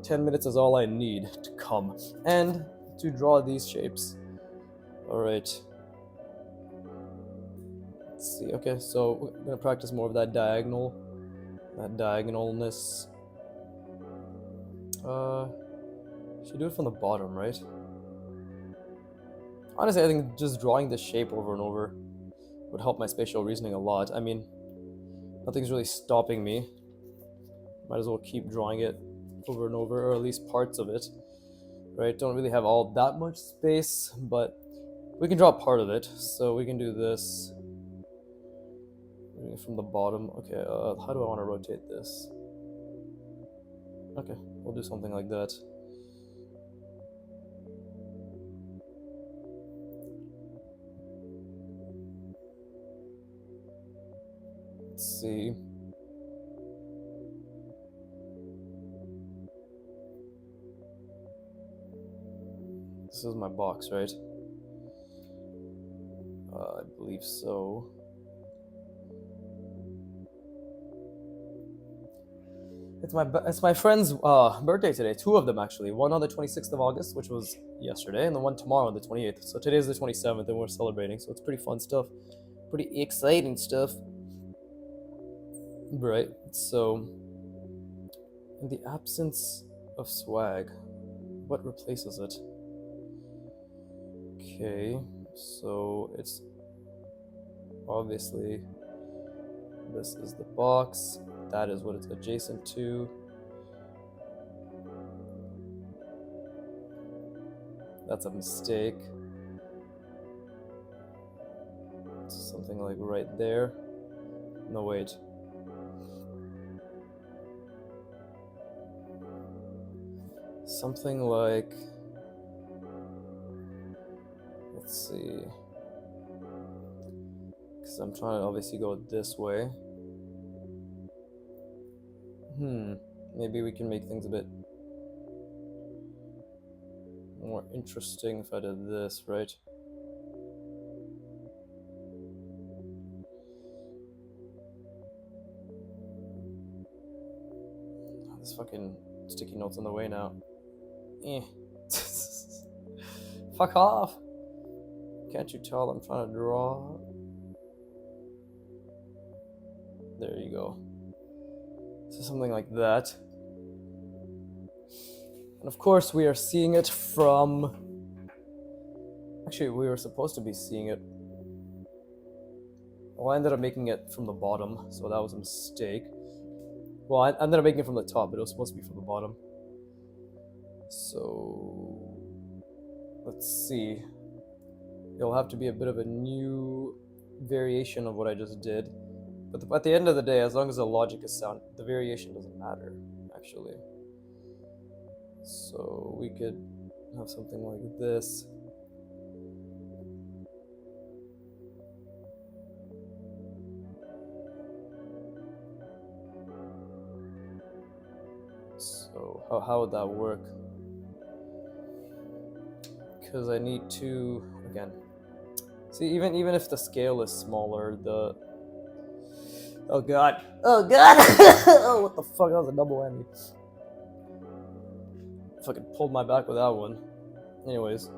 10 minutes is all I need to come and to draw these shapes. Alright. Let's see. Okay, so we're gonna practice more of that diagonalness. Should do it from the bottom, right? Honestly, I think just drawing the shape over and over would help my spatial reasoning a lot. I mean, nothing's really stopping me. Might as well keep drawing it over and over, or at least parts of it. Right? Don't really have all that much space, but we can draw part of it. So we can do this from the bottom. Okay, how do I want to rotate this? Okay, we'll do something like that. Let's see. This is my box, right? I believe so. It's my friend's birthday today. Two of them actually. One on the 26th of August, which was yesterday, and the one tomorrow on the 28th. So today's the 27th, and we're celebrating. So it's pretty fun stuff, pretty exciting stuff. Right. So, in the absence of swag, what replaces it? Okay, so it's obviously this is the box. That is what it's adjacent to. That's a mistake. Something like right there. No, wait. Something like, let's see, because I'm trying to obviously go this way. Maybe we can make things a bit more interesting if I did this, right? This fucking sticky note's in the way now. Fuck off! Can't you tell I'm trying to draw? There you go. So something like that. And of course we are seeing it from... Actually, we were supposed to be seeing it... Well, I ended up making it from the bottom, so that was a mistake. Well, I ended up making it from the top, but it was supposed to be from the bottom. So... let's see. It'll have to be a bit of a new variation of what I just did. But at the end of the day, as long as the logic is sound, the variation doesn't matter, actually. So we could have something like this. So how would that work? Because I need to, again, see, even if the scale is smaller, the... Oh god. Oh god! Oh, what the fuck? That was a double whammy. Fucking pulled my back with that one. Anyways.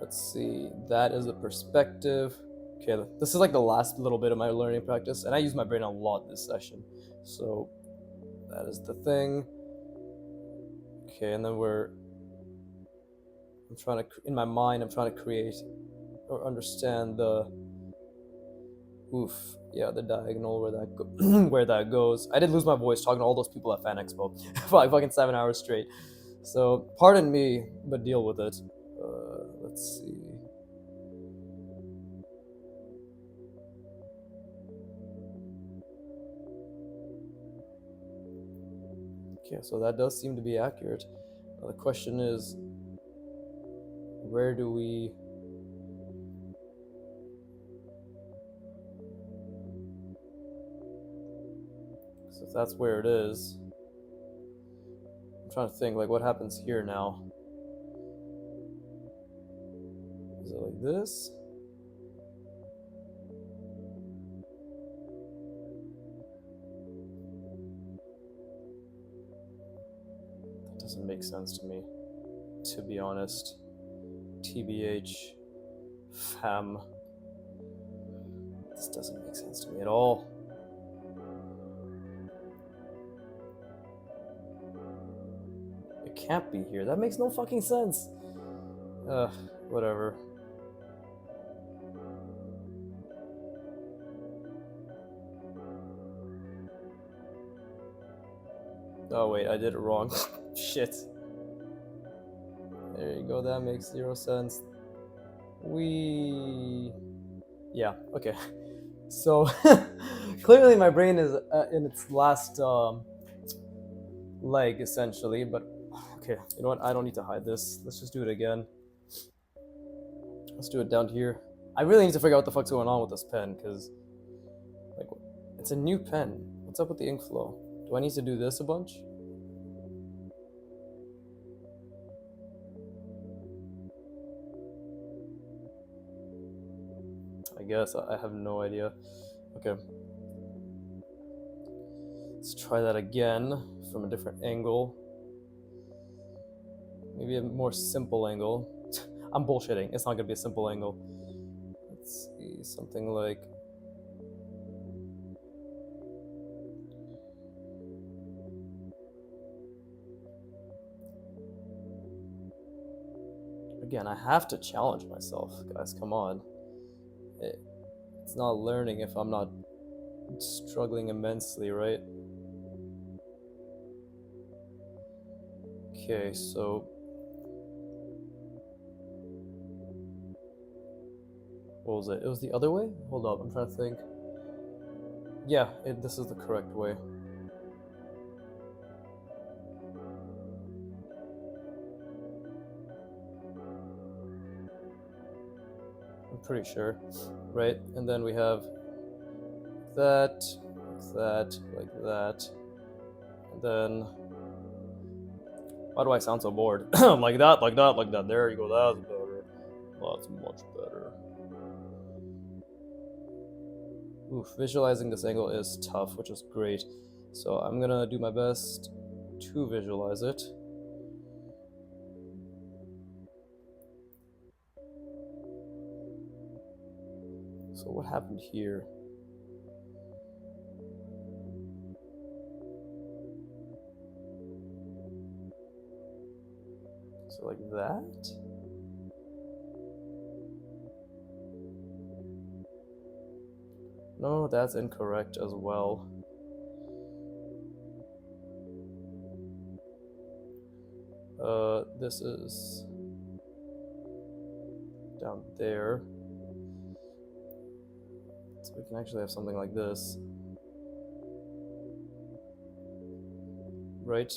Let's see. That is the perspective. Okay, this is like the last little bit of my learning practice, and I use my brain a lot this session. So, that is the thing. Okay, and then I'm trying to, in my mind, I'm trying to create or understand the... yeah, the diagonal where that where that goes. I did lose my voice talking to all those people at Fan Expo for like fucking 7 hours straight. So pardon me, but deal with it. Let's see. Okay, so that does seem to be accurate. The question is, where do we... So if that's where it is, I'm trying to think, like, what happens here now? Is it like this? That doesn't make sense to me, to be honest. TBH, fam. This doesn't make sense to me at all. It can't be here. That makes no fucking sense. Whatever. Oh wait, I did it wrong. Shit. There you go, that makes 0 sense. Yeah, okay. So, clearly my brain is in its last leg, essentially, but okay, you know what, I don't need to hide this. Let's just do it again. Let's do it down here. I really need to figure out what the fuck's going on with this pen, because, like, it's a new pen. What's up with the ink flow? Do I need to do this a bunch? I guess, I have no idea. Okay. Let's try that again from a different angle. Maybe a more simple angle. I'm bullshitting. It's not gonna be a simple angle. Let's see, something like... Again, I have to challenge myself, guys, come on. It's not learning if I'm not struggling immensely, right? Okay, so... What was it? It was the other way? Hold up, I'm trying to think. Yeah, this is the correct way. I'm pretty sure, right? And then we have that, like that, and then... Why do I sound so bored? Like that, like that, like that. There you go, that's better. That's much better. Oof, visualizing this angle is tough, which is great. So I'm gonna do my best to visualize it. So what happened here? So like that? No, that's incorrect as well. This is down there. So we can actually have something like this. Right?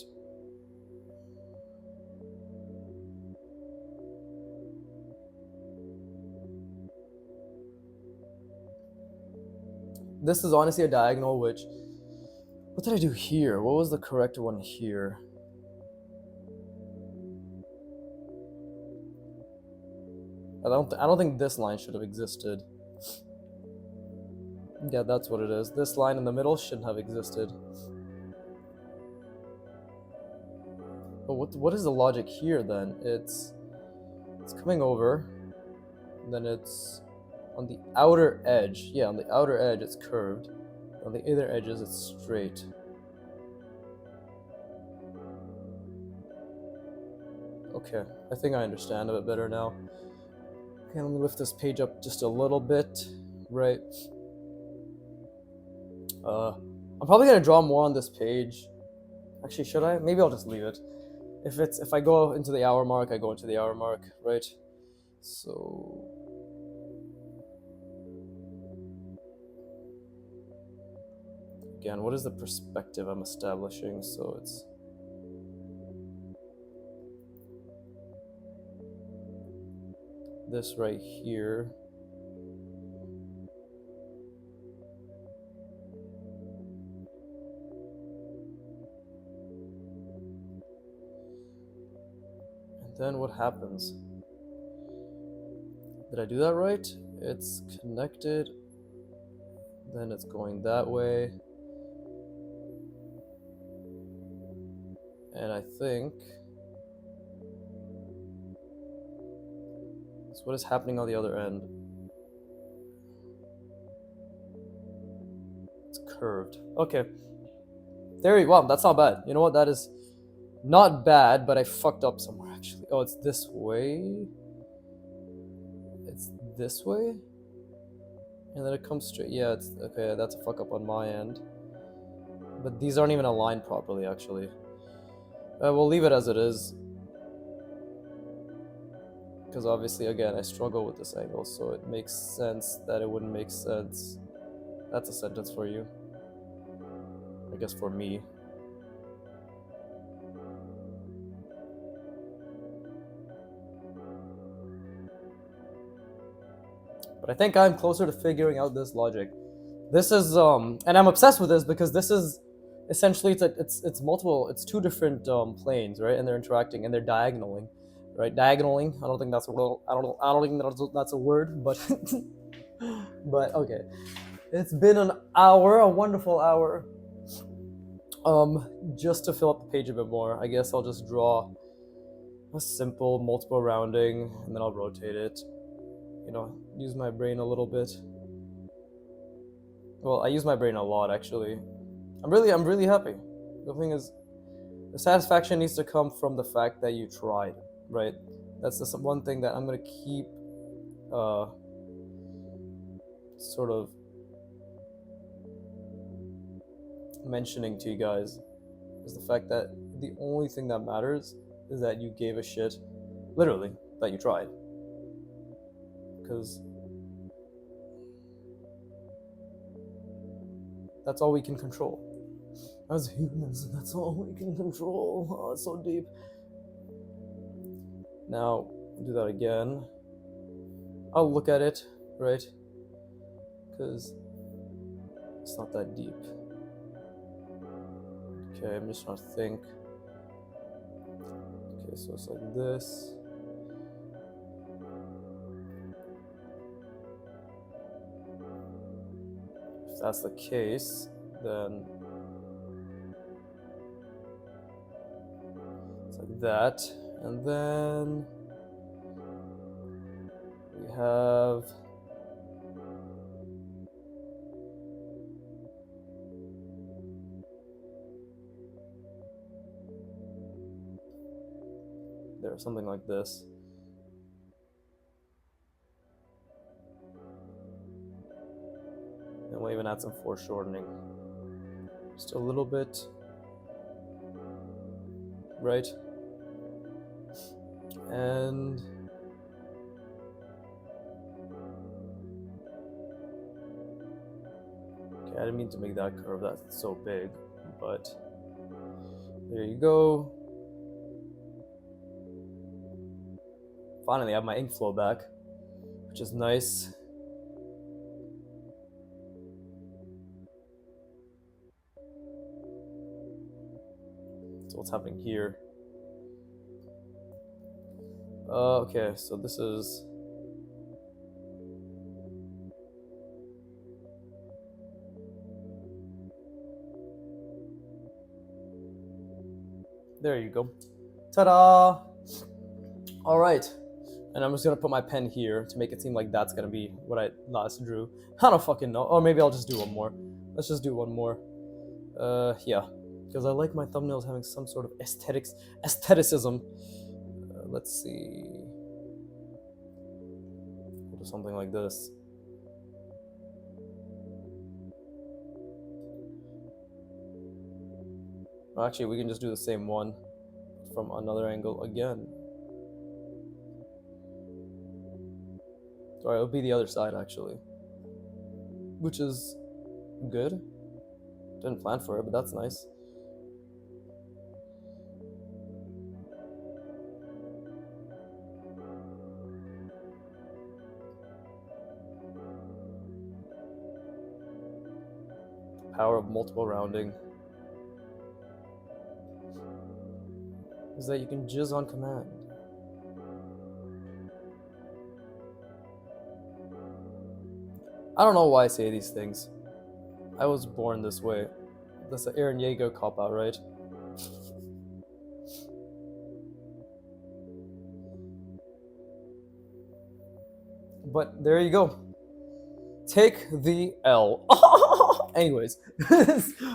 This is honestly a diagonal, which... What did I do here? What was the correct one here? I don't think this line should have existed. Yeah, that's what it is. This line in the middle shouldn't have existed. But what is the logic here then? It's coming over, and then it's on the outer edge. Yeah, on the outer edge it's curved. On the inner edges it's straight. Okay, I think I understand a bit better now. Okay, let me lift this page up just a little bit. Right. I'm probably gonna draw more on this page. Actually, should I? Maybe I'll just leave it. If I go into the hour mark, I go into the hour mark, right? So again, what is the perspective I'm establishing? So it's this right here. then what happens? Did I do that right? It's connected. Then it's going that way. And I think that's what is happening on the other end. It's curved. Okay. There you go. Wow, that's not bad. You know what? That is not bad, but I fucked up somewhere actually. Oh, it's this way. It's this way? And then it comes straight. Yeah, it's okay. That's a fuck up on my end. But these aren't even aligned properly, actually. We'll leave it as it is. Because obviously, again, I struggle with this angle, so it makes sense that it wouldn't make sense. That's a sentence for you. I guess for me. But I think I'm closer to figuring out this logic. This is and I'm obsessed with this because this is essentially it's multiple, it's two different planes, right? And they're interacting and they're diagonaling, right? Diagonaling. I don't think that's a word. I don't think that's a word, but but okay. It's been an hour, a wonderful hour. Just to fill up the page a bit more, I guess I'll just draw a simple multiple rounding and then I'll rotate it. You know, use my brain a little bit. Well, I use my brain a lot actually. I'm really happy. The thing is, the satisfaction needs to come from the fact that you tried, right? That's the one thing that I'm gonna keep sort of mentioning to you guys, is the fact that the only thing that matters is that you gave a shit, literally, that you tried. Because that's all we can control. As humans, that's all we can control. Oh, it's so deep. Now, do that again. I'll look at it, right? Because it's not that deep. Okay, I'm just trying to think. Okay, so it's like this. If that's the case, then it's like that. And then we have there, something like this. And we'll even add some foreshortening. Just a little bit. Right? And okay, I didn't mean to make that curve that's so big, but there you go. Finally, I have my ink flow back, which is nice. So what's happening here? Okay, so this is there you go. Ta-da! All right, and I'm just gonna put my pen here to make it seem like that's gonna be what I last drew. I don't fucking know. Or maybe I'll just do one more. Let's just do one more. Yeah, because I like my thumbnails having some sort of aestheticism. Let's see. We'll do something like this. Actually, we can just do the same one from another angle again. Sorry, it'll be the other side actually, which is good. Didn't plan for it, but that's nice. Power of multiple rounding is that you can jizz on command. I don't know why I say these things. I was born this way. That's an Aaron Yeager cop out, right? But there you go. Take the L. Anyways,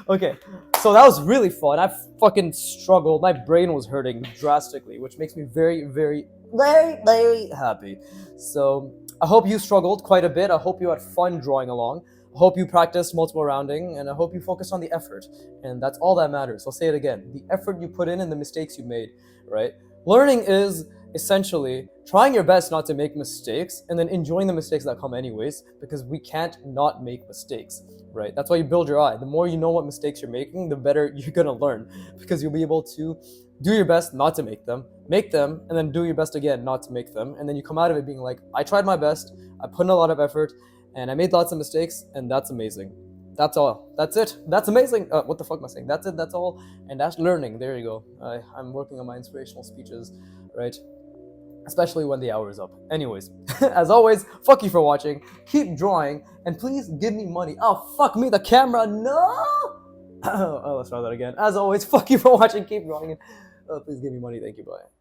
okay. So that was really fun. I fucking struggled. My brain was hurting drastically, which makes me very, very, very, very happy. So I hope you struggled quite a bit. I hope you had fun drawing along. I hope you practiced multiple rounding, and I hope you focused on the effort. And that's all that matters. I'll say it again: the effort you put in and the mistakes you made. Right? Learning is essentially trying your best not to make mistakes and then enjoying the mistakes that come anyways, because we can't not make mistakes, right? That's why you build your eye. The more you know what mistakes you're making, the better you're gonna learn, because you'll be able to do your best not to make them, and then do your best again not to make them, and then you come out of it being like, I tried my best, I put in a lot of effort, and I made lots of mistakes, and that's amazing. That's all. That's it. That's amazing. What the fuck am I saying? That's it. That's all. And that's learning. There you go. I'm working on my inspirational speeches, right? Especially when the hour is up. Anyways, as always, fuck you for watching. Keep drawing, and please give me money. Oh, fuck me, the camera. No! Oh, let's try that again. As always, fuck you for watching. Keep drawing, and please give me money. Thank you. Bye.